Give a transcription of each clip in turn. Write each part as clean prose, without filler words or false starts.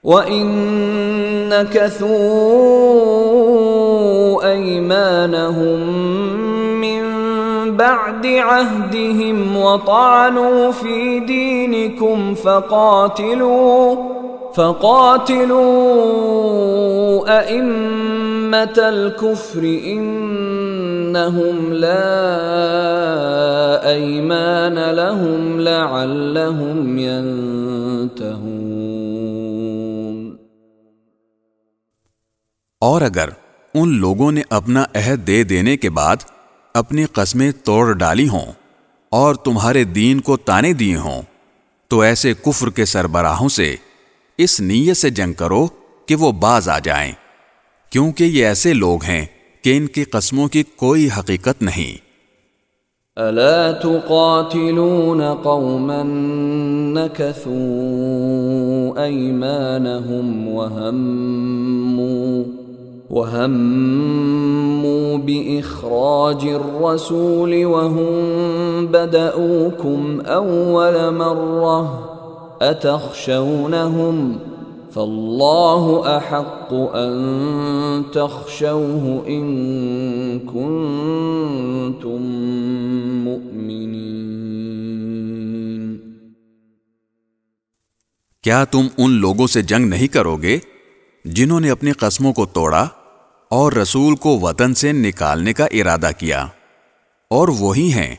وَإِن نَكَثُوا أَيْمَانَهُم مِّن بَعْدِ عَهْدِهِمْ وَطَعَنُوا فِي دِينِكُمْ فَقَاتِلُوا أَئِمَّةَ الْكُفْرِ إِنَّهُمْ لَا أَيْمَانَ لَهُمْ لَعَلَّهُمْ يَنْتَهُونَ۔ اور اگر ان لوگوں نے اپنا عہد دے دینے کے بعد اپنی قسمیں توڑ ڈالی ہوں اور تمہارے دین کو تانے دیے ہوں تو ایسے کفر کے سربراہوں سے اس نیت سے جنگ کرو کہ وہ باز آ جائیں، کیونکہ یہ ایسے لوگ ہیں کہ ان کی قسموں کی کوئی حقیقت نہیں۔ أَلَا تُقَاتِلُونَ قَوْمًا نَكَثُوا أَيْمَانَهُمْ وَهَمُّوا بِإِخْرَاجِ الرَّسُولِ وَهُمْ بَدَأُوكُمْ أَوَّلَ مَرَّةٍ أَتَخْشَوْنَهُمْ فَاللَّهُ أَحَقُّ أَن تَخْشَوْهُ إِن كُنتُم مُّؤْمِنِينَ۔ کیا تم ان لوگوں سے جنگ نہیں کرو گے جنہوں نے اپنی قسموں کو توڑا اور رسول کو وطن سے نکالنے کا ارادہ کیا، اور وہی ہیں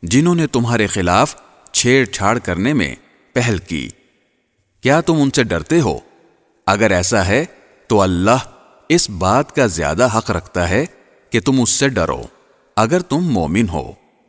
جنہوں نے تمہارے خلاف چھیڑ چھاڑ کرنے میں پہل کی؟ کیا تم ان سے ڈرتے ہو؟ اگر ایسا ہے تو اللہ اس بات کا زیادہ حق رکھتا ہے کہ تم اس سے ڈرو اگر تم مومن ہو۔